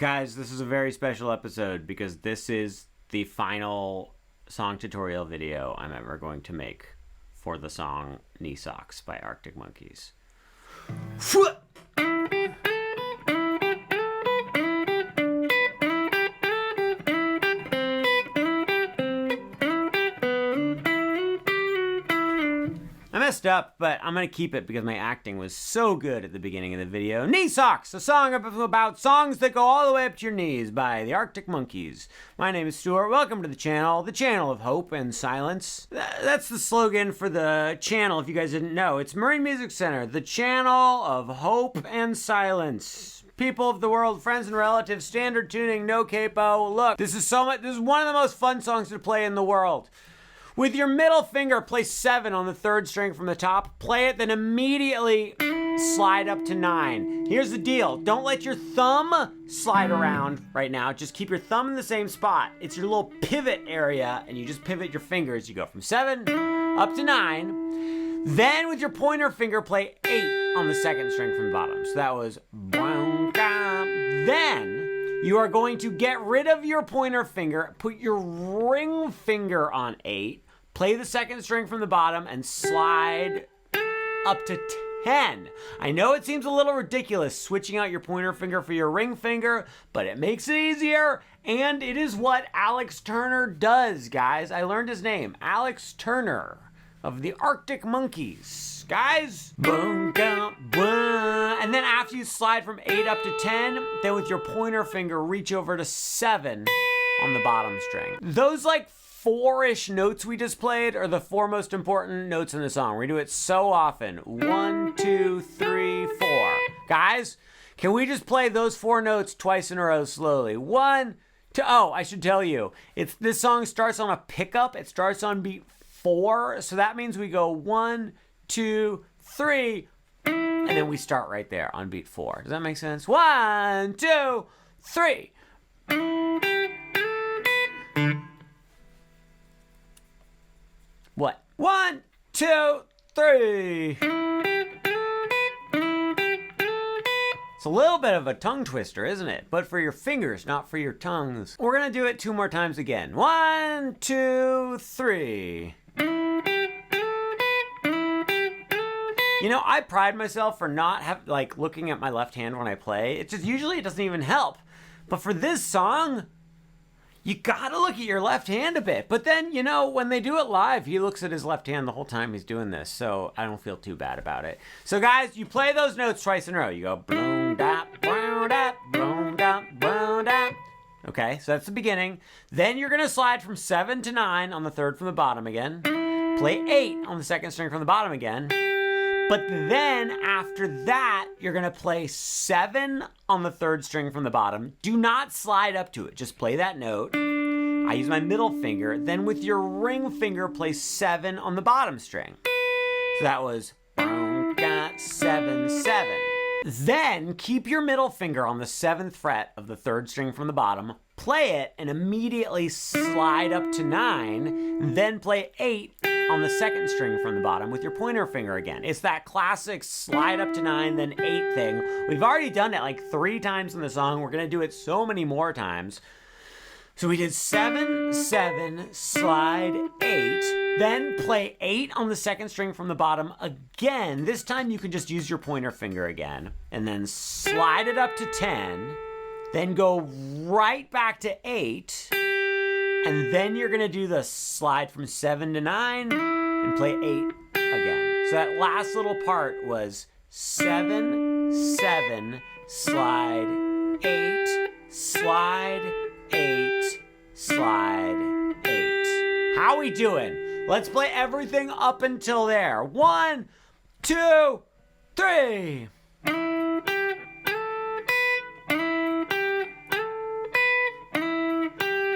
Guys, this is a very special episode because this is the final song tutorial video I'm ever going to make for the song Knee Socks by Arctic Monkeys. I messed up, but I'm going to keep it because my acting was so good at the beginning of the video. Knee Socks, a song about songs that go all the way up to your knees by the Arctic Monkeys. My name is Stuart. Welcome to the channel of hope and silence. That's the slogan for the channel, if you guys didn't know. It's Marin Music Center, the channel of hope and silence. People of the world, friends and relatives, standard tuning, no capo. Look, this is one of the most fun songs to play in the world. With your middle finger, play 7 on the 3rd string from the top. Play it, then immediately slide up to 9. Here's the deal. Don't let your thumb slide around right now. Just keep your thumb in the same spot. It's your little pivot area, and you just pivot your fingers. You go from 7 up to 9. Then with your pointer finger, play 8 on the 2nd string from the bottom. So that was... Then you are going to get rid of your pointer finger, put your ring finger on 8, play the 2nd string from the bottom, and slide up to 10. I know it seems a little ridiculous switching out your pointer finger for your ring finger, but it makes it easier, and it is what Alex Turner does, guys. I learned his name, Alex Turner of the Arctic Monkeys. Guys, boom, boom. And then after you slide from 8 up to 10, then with your pointer finger, reach over to 7 on the bottom string. Those like 4-ish notes we just played are the 4 most important notes in the song. We do it so often. 1, 2, 3, 4. Guys, can we just play those 4 notes twice in a row slowly? 1, 2, oh, I should tell you, this song starts on a pickup. It starts on beat 4, so that means we go 1, 2, 3, and then we start right there on beat 4. Does that make sense? 1, 2, 3. What? 1, 2, 3. It's a little bit of a tongue twister, isn't it? But for your fingers, not for your tongues. We're gonna do it 2 more times again. 1, 2, 3. You know, I pride myself for not looking at my left hand when I play. It doesn't even help. But for this song, you gotta look at your left hand a bit. But then, you know, when they do it live, he looks at his left hand the whole time he's doing this. So I don't feel too bad about it. So guys, you play those notes twice in a row. You go boom, dap, boom, dap, boom, dap, boom, dap. Okay, so that's the beginning. Then you're gonna slide from 7 to 9 on the 3rd from the bottom again. Play 8 on the 2nd string from the bottom again. But then after that, you're gonna play 7 on the 3rd string from the bottom. Do not slide up to it, just play that note. I use my middle finger. Then with your ring finger, play 7 on the bottom string. So that was 7, 7. Then keep your middle finger on the 7th fret of the 3rd string from the bottom, play it, and immediately slide up to 9, then play 8 on the 2nd string from the bottom with your pointer finger again. It's that classic slide up to 9, then 8 thing. We've already done it like 3 times in the song. We're gonna do it so many more times. So we did 7, 7, slide 8, then play 8 on the 2nd string from the bottom again. This time you can just use your pointer finger again, and then slide it up to 10, then go right back to 8, and then you're gonna do the slide from 7 to 9 and play 8 again. So that last little part was 7, 7, slide 8, slide 8, slide 8. How we doing? Let's play everything up until there. 1, 2, 3.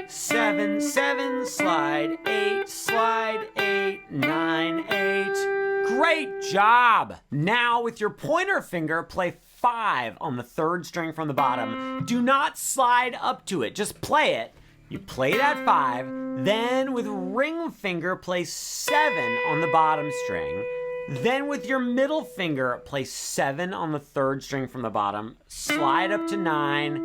7, 7, slide 8, slide 8, 9, 8. Great job! Now with your pointer finger, play 5 on the 3rd string from the bottom. Do not slide up to it, just play it. You play that 5, then with ring finger, play 7 on the bottom string. Then with your middle finger, play 7 on the 3rd string from the bottom, slide up to 9,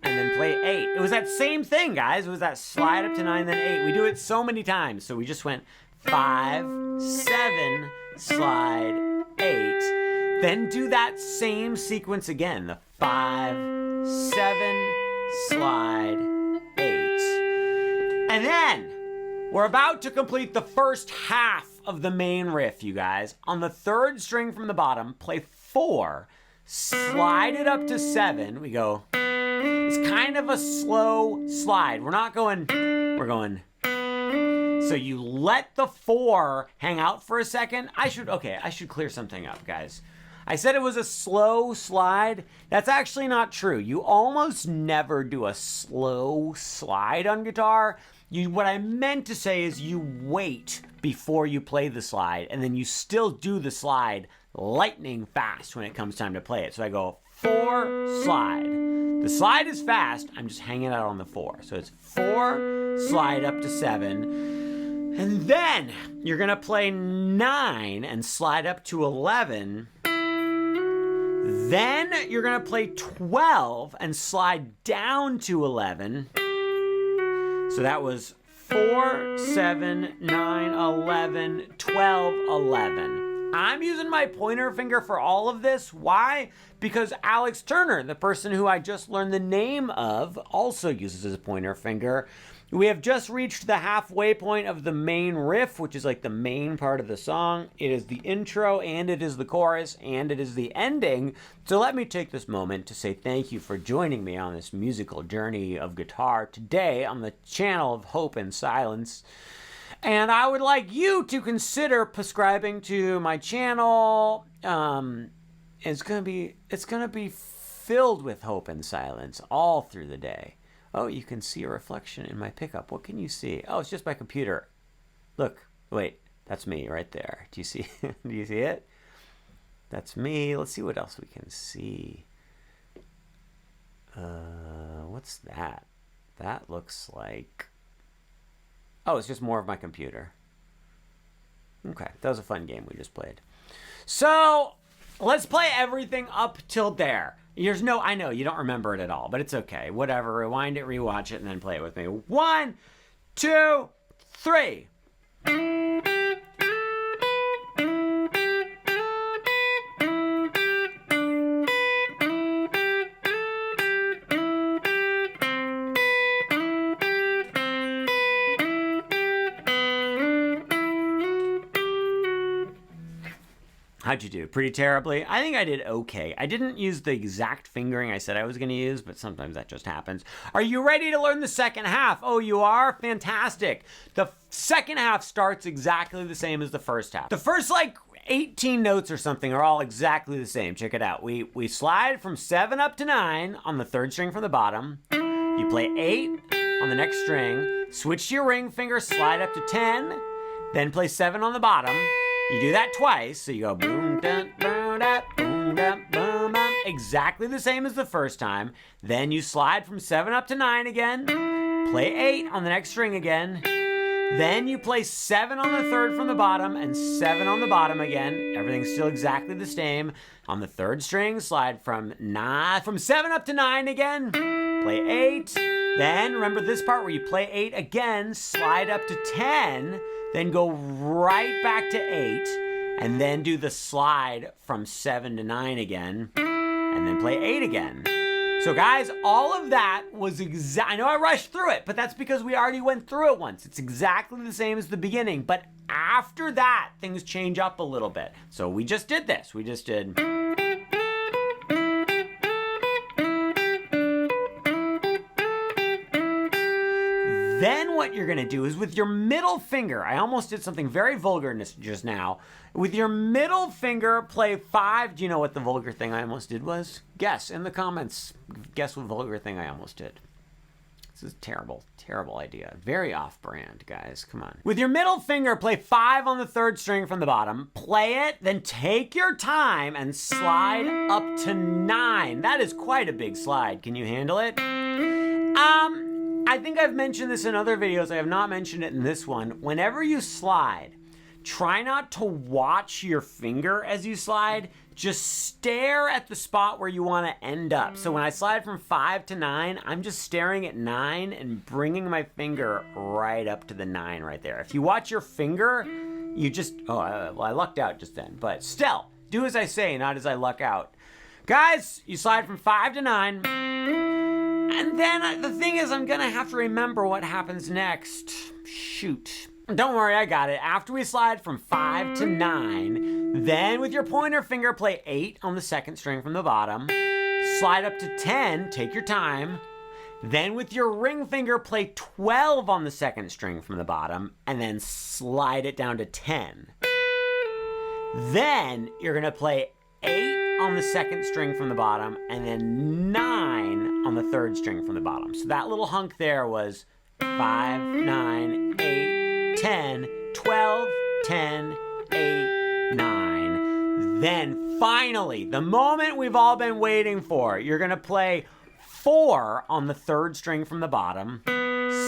and then play 8. It was that same thing, guys. It was that slide up to 9, then 8. We do it so many times. So we just went 5, 7, slide, 8. Then do that same sequence again. The 5, 7, slide, 8. And then we're about to complete the first half of the main riff, you guys. On the 3rd string from the bottom, play 4, slide it up to 7. We go, it's kind of a slow slide. We're not going, we're going. So you let the 4 hang out for a second. I should clear something up, guys. I said it was a slow slide. That's actually not true. You almost never do a slow slide on guitar. What I meant to say is you wait before you play the slide, and then you still do the slide lightning fast when it comes time to play it. So I go 4, slide. The slide is fast. I'm just hanging out on the 4. So it's 4, slide up to 7. And then you're going to play 9 and slide up to 11. Then you're going to play 12 and slide down to 11. So that was 4, 7, 9, 11, 12, 11. I'm using my pointer finger for all of this. Why? Because Alex Turner, the person who I just learned the name of, also uses his pointer finger. We have just reached the halfway point of the main riff, which is like the main part of the song. It is the intro, and it is the chorus, and it is the ending. So let me take this moment to say thank you for joining me on this musical journey of guitar today on the channel of Hope and Silence. And I would like you to consider subscribing to my channel. It's gonna be filled with hope and silence all through the day. Oh, you can see a reflection in my pickup. What can you see? Oh, it's just my computer. Look, wait, that's me right there. Do you see? Do you see it? That's me. Let's see what else we can see. What's that? That looks like... Oh, it's just more of my computer. Okay, that was a fun game we just played. So, let's play everything up till there. I know you don't remember it at all, but it's okay. Whatever, rewind it, rewatch it, and then play it with me. 1, 2, 3. How'd you do? Pretty terribly? I think I did okay. I didn't use the exact fingering I said I was going to use, but sometimes that just happens. Are you ready to learn the second half? Oh, you are? Fantastic. The second half starts exactly the same as the first half. The first, 18 notes or something are all exactly the same. Check it out. We slide from 7 up to 9 on the 3rd string from the bottom. You play 8 on the next string. Switch to your ring finger, slide up to 10. Then play 7 on the bottom. You do that twice, so you go boom, dun, boom, da, boom, da, boom, bum. Exactly the same as the first time. Then you slide from 7 up to 9 again. Play 8 on the next string again. Then you play 7 on the 3rd from the bottom and 7 on the bottom again. Everything's still exactly the same. On the 3rd string, slide from 7 up to 9 again. Play 8. Then remember this part where you play 8 again, slide up to 10. Then go right back to 8, and then do the slide from 7 to 9 again, and then play 8 again. So guys, all of that was I know I rushed through it, but that's because we already went through it once. It's exactly the same as the beginning, but after that, things change up a little bit. So we just did this. We just did... Then what you're going to do is with your middle finger, I almost did something very vulgar just now. With your middle finger, play 5. Do you know what the vulgar thing I almost did was? Guess in the comments. Guess what vulgar thing I almost did. This is a terrible, terrible idea. Very off-brand, guys. Come on. With your middle finger, play 5 on the 3rd string from the bottom. Play it, then take your time and slide up to 9. That is quite a big slide. Can you handle it? I think I've mentioned this in other videos. I have not mentioned it in this one. Whenever you slide, try not to watch your finger as you slide. Just stare at the spot where you want to end up. So when I slide from 5 to 9, I'm just staring at 9 and bringing my finger right up to the 9 right there. If you watch your finger, you just, well, I lucked out just then. But still, do as I say, not as I luck out. Guys, you slide from 5 to 9. And then the thing is, I'm going to have to remember what happens next. Shoot. Don't worry, I got it. After we slide from 5 to 9, then with your pointer finger, play 8 on the second string from the bottom. Slide up to 10, take your time. Then with your ring finger, play 12 on the second string from the bottom, and then slide it down to 10. Then you're gonna play 8 on the second string from the bottom, and then 9 on the third string from the bottom. So that little hunk there was 5, 9, 8, 10, 12, 10, 8, 9. Then finally, the moment we've all been waiting for, you're gonna play 4 on the third string from the bottom,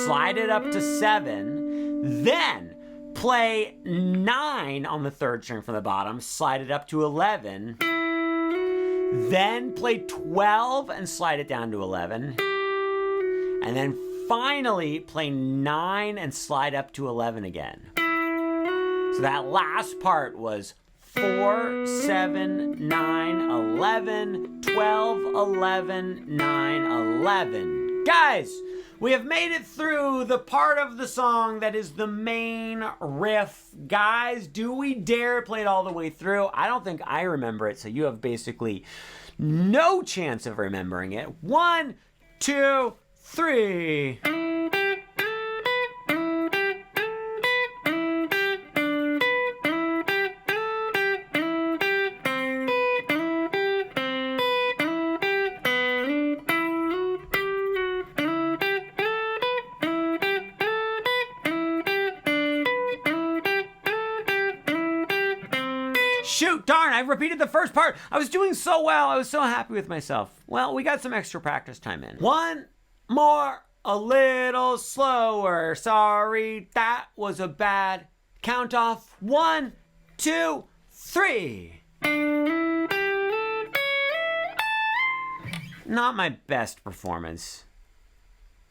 slide it up to 7, then play 9 on the third string from the bottom, slide it up to 11, then play 12 and slide it down to 11, and then finally play 9 and slide up to 11 again. So that last part was 4, 7, 9, 11, 12, 11, 9, 11. Guys, we have made it through the part of the song that is the main riff. Guys, do we dare play it all the way through? I don't think I remember it, so you have basically no chance of remembering it. 1, 2, 3. Shoot, darn, I repeated the first part. I was doing so well. I was so happy with myself. Well, we got some extra practice time in. 1 more, a little slower. Sorry, that was a bad count off. 1, 2, 3. Not my best performance.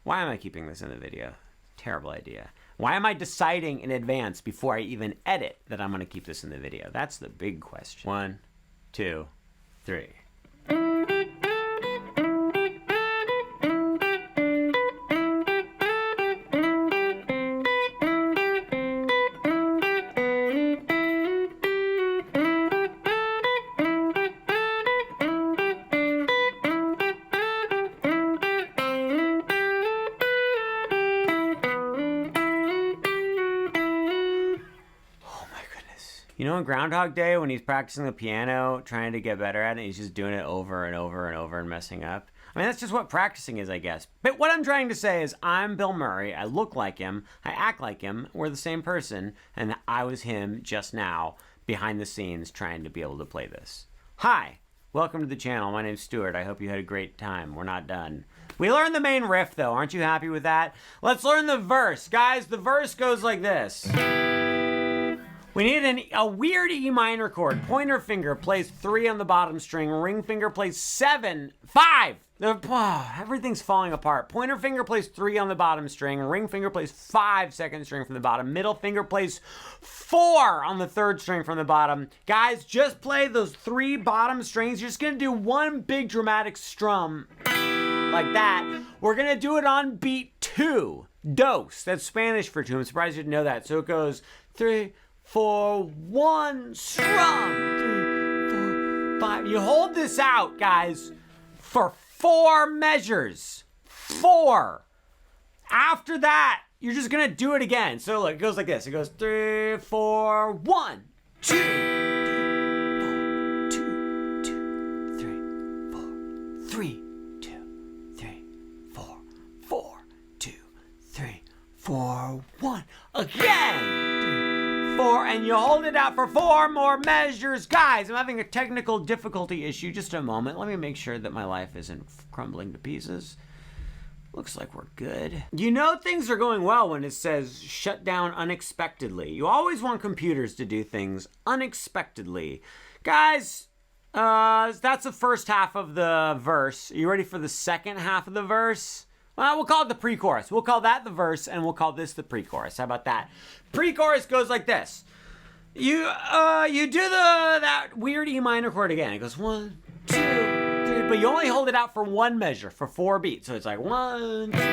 Why am I keeping this in the video? Terrible idea. Why am I deciding in advance before I even edit that I'm going to keep this in the video? That's the big question. 1, 2, 3. You know, on Groundhog Day, when he's practicing the piano, trying to get better at it, he's just doing it over and over and over and messing up. I mean, that's just what practicing is, I guess. But what I'm trying to say is I'm Bill Murray. I look like him. I act like him. We're the same person. And I was him just now, behind the scenes, trying to be able to play this. Hi. Welcome to the channel. My name's Stuart. I hope you had a great time. We're not done. We learned the main riff, though. Aren't you happy with that? Let's learn the verse. Guys, the verse goes like this. We need a weird E minor chord. Pointer finger plays 3 on the bottom string. Ring finger plays 5. Everything's falling apart. Pointer finger plays 3 on the bottom string. Ring finger plays 5 second string from the bottom. Middle finger plays 4 on the third string from the bottom. Guys, just play those 3 bottom strings. You're just going to do one big dramatic strum like that. We're going to do it on beat 2. Dos. That's Spanish for 2. I'm surprised you didn't know that. So it goes 3, 4, 1, strum, 3, 4, 5. You hold this out, guys, for 4 measures. 4. After that, you're just gonna do it again. So look, it goes like this. It goes 3, 4, 1, 2, 3, 4, 2, 2, 3, 4, 3, 2, 3, 4, 4, 2, 3, 4, 1. Again. 4, and you hold it out for 4 more measures. Guys, I'm having a technical difficulty issue. Just a moment. Let me make sure that my life isn't crumbling to pieces. Looks like we're good. You know things are going well when it says shut down unexpectedly. You always want computers to do things unexpectedly. Guys, that's the first half of the verse. Are you ready for the second half of the verse? Well, we'll call it the pre-chorus. We'll call that the verse, and we'll call this the pre-chorus. How about that? Pre-chorus goes like this. You do that weird E minor chord again. It goes 1, 2, 3, but you only hold it out for one measure for 4 beats. So it's like 1, 2, 3,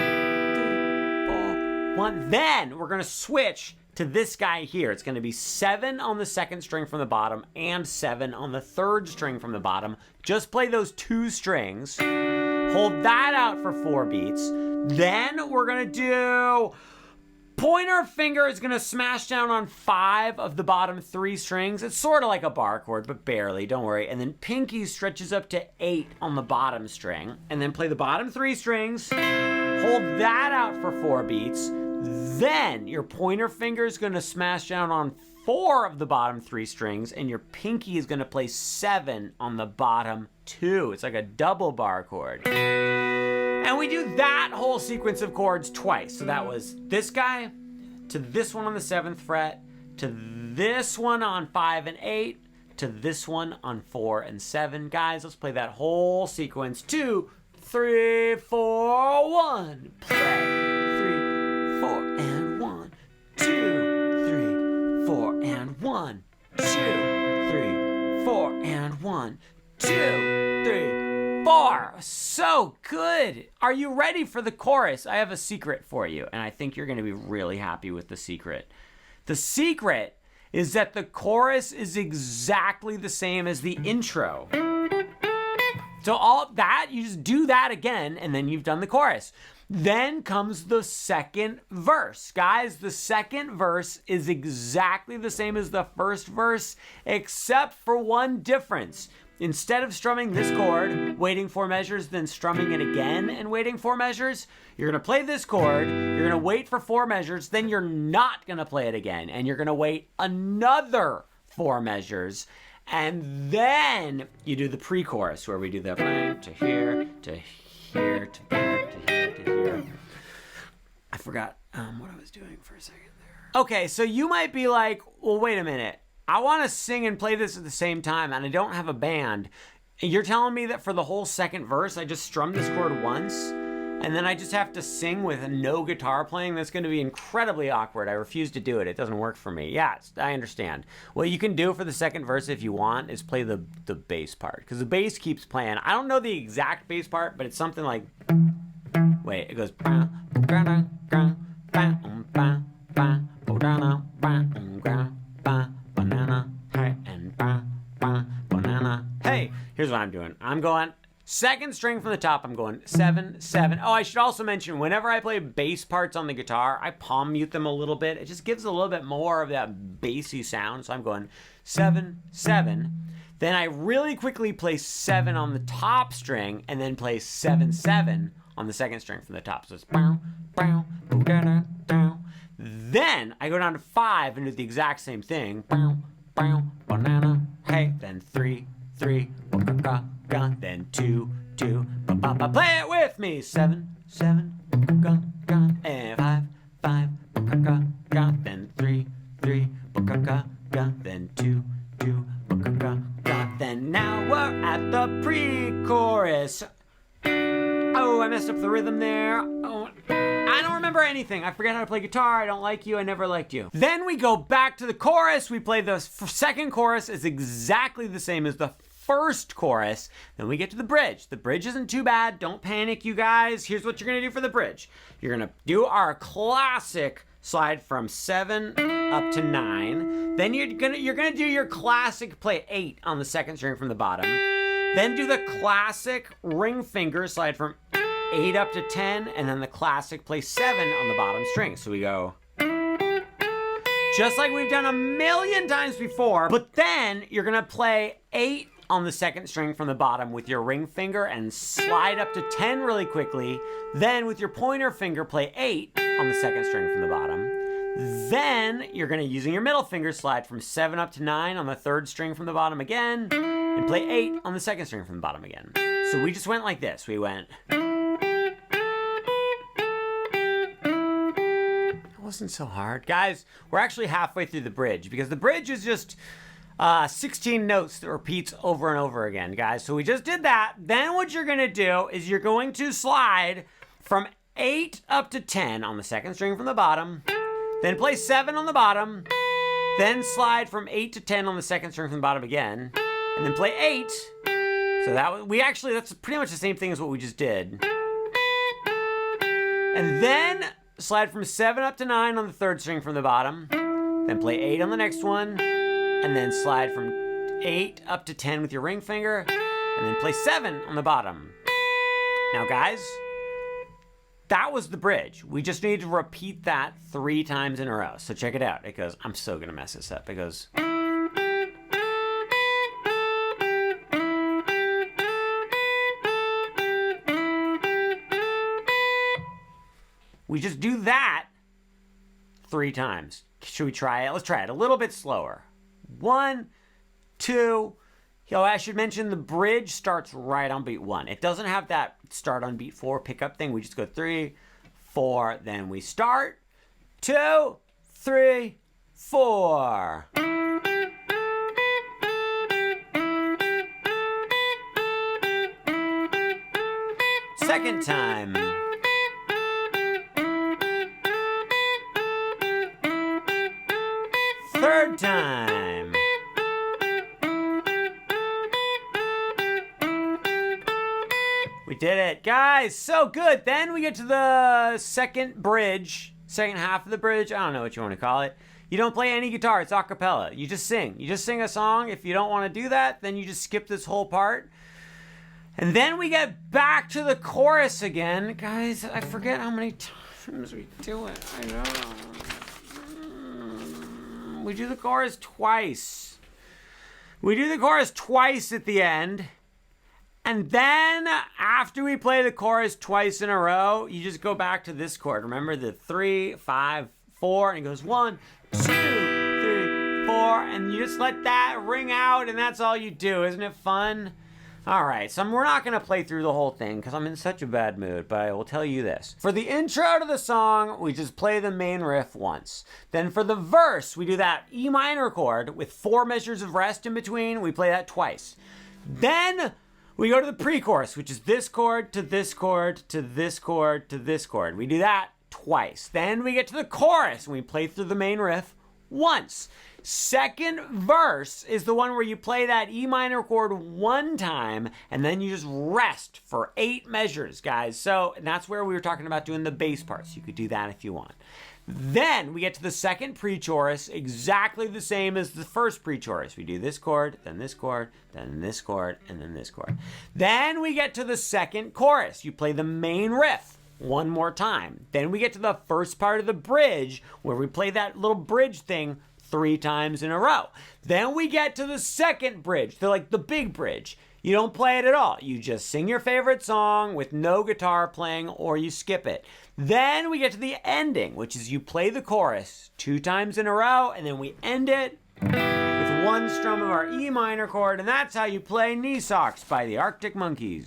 4, 1. Then we're gonna switch to this guy here. It's gonna be 7 on the second string from the bottom and 7 on the third string from the bottom. Just play those 2 strings. Hold that out for 4 beats. Then we're gonna do pointer finger is gonna smash down on 5 of the bottom 3 strings. It's sort of like a bar chord, but barely, don't worry. And then pinky stretches up to 8 on the bottom string. And then play the bottom 3 strings, hold that out for 4 beats. Then your pointer finger is gonna smash down on 4 of the bottom 3 strings, and your pinky is gonna play 7 on the bottom 2. It's like a double bar chord. And we do that whole sequence of chords twice. So that was this guy to this one on the 7th fret, to this one on 5 and 8, to this one on 4 and 7. Guys, let's play that whole sequence. 2, 3, 4, 1. Play 3, 4, and 1, 2, 3, 4, and 1, 2, 3, 4, and 1, 2, 3, 4. So good. Are you ready for the chorus? I have a secret for you, and I think you're going to be really happy with the secret. The secret is that the chorus is exactly the same as the intro. So all that, you just do that again, and then you've done the chorus. Then comes the second verse. Guys, the second verse is exactly the same as the first verse, except for one difference. Instead of strumming this chord, waiting 4 measures, then strumming it again and waiting 4 measures, you're going to play this chord, you're going to wait for 4 measures, then you're not going to play it again, and you're going to wait another 4 measures, and then you do the pre-chorus, where we do the blank to here, to here, to here, to here, to here. I forgot what I was doing for a second there. Okay, so you might be like, well, wait a minute. I want to sing and play this at the same time, and I don't have a band. You're telling me that for the whole second verse, I just strum this chord once, and then I just have to sing with no guitar playing? That's going to be incredibly awkward. I refuse to do it. It doesn't work for me. Yeah, I understand. What you can do for the second verse, if you want, is play the bass part, because the bass keeps playing. I don't know the exact bass part, but it's something like... Wait, it goes... Banana, hey, and banana. Hey, here's what I'm doing. I'm going second string from the top. I'm going 7, 7. Oh, I should also mention, whenever I play bass parts on the guitar, I palm mute them a little bit. It just gives a little bit more of that bassy sound. So I'm going 7, 7. Then I really quickly play 7 on the top string, and then play 7, 7 on the second string from the top. So it's bow, bow, bow, bow. Then I go down to 5 and do the exact same thing. Bow, bow, banana, hey. Then 3, 3, ba, ga, then 2, 2, ba, ba, ba. Play it with me. 7, 7, ga, ga, and 5, 5, ba, ga, ga, then 3, 3, ba, ga, ga, then 2, 2, ba, ga, ga. Then now we're at the pre-chorus. Oh, I messed up the rhythm there. Oh, I don't remember anything. I forget how to play guitar. I don't like you. I never liked you. Then we go back to the chorus. We play the second chorus. It's exactly the same as the first chorus. Then we get to the bridge. The bridge isn't too bad. Don't panic, you guys. Here's what you're going to do for the bridge. You're going to do our classic slide from 7 up to 9. Then you're gonna do your classic play 8 on the second string from the bottom. Then do the classic ring finger slide from 8 up to 10, and then the classic play 7 on the bottom string. So we go just like we've done a million times before, but then you're gonna play 8 on the second string from the bottom with your ring finger and slide up to 10 really quickly. Then with your pointer finger, play 8 on the second string from the bottom. Then you're gonna, using your middle finger, slide from 7 up to 9 on the third string from the bottom again, and play 8 on the second string from the bottom again. So we just went like this. We went... wasn't so hard. Guys, we're actually halfway through the bridge because the bridge is just 16 notes that repeats over and over again, guys. So we just did that. Then what you're going to do is you're going to slide from 8 up to 10 on the second string from the bottom. Then play 7 on the bottom. Then slide from 8 to 10 on the second string from the bottom again. And then play 8. So that's pretty much the same thing as what we just did. And then slide from 7 up to 9 on the third string from the bottom. Then play 8 on the next one. And then slide from 8 up to 10 with your ring finger. And then play 7 on the bottom. Now, guys, that was the bridge. We just need to repeat that 3 times in a row. So check it out. It goes, I'm so going to mess this up. It goes... We just do that 3 times. Should we try it? Let's try it a little bit slower. 1, 2. I should mention the bridge starts right on beat 1. It doesn't have that start on beat 4 pickup thing. We just go 3, 4, then we start. 2, 3, 4. Second time. Third time. We did it, guys. So good. Then we get to the second bridge, second half of the bridge. I don't know what you want to call it. You don't play any guitar. It's a cappella. You just sing. You just sing a song. If you don't want to do that, then you just skip this whole part. And then we get back to the chorus again. Guys, I forget how many times we do it. I know. We do the chorus twice. We do the chorus twice at the end. And then after we play the chorus twice in a row, you just go back to this chord. Remember the 3, 5, 4, and it goes 1, 2, 3, 4, and you just let that ring out, and that's all you do. Isn't it fun? All right, so we're not going to play through the whole thing because I'm in such a bad mood, but I will tell you this. For the intro to the song, we just play the main riff once. Then for the verse, we do that E minor chord with 4 measures of rest in between. We play that twice. Then we go to the pre-chorus, which is this chord to this chord to this chord to this chord. We do that twice. Then we get to the chorus, and we play through the main riff once. Second verse is the one where you play that E minor chord 1 time, and then you just rest for 8 measures, guys. So that's where we were talking about doing the bass parts. You could do that if you want. Then we get to the second pre-chorus, exactly the same as the first pre-chorus. We do this chord, then this chord, then this chord, and then this chord. Then we get to the second chorus. You play the main riff 1 more time. Then we get to the first part of the bridge, where we play that little bridge thing 3 times in a row. Then we get to the second bridge, the big bridge. You don't play it at all. You just sing your favorite song with no guitar playing, or you skip it. Then we get to the ending, which is you play the chorus 2 times in a row, and then we end it with 1 strum of our E minor chord, and that's how you play Knee Socks by the Arctic Monkeys.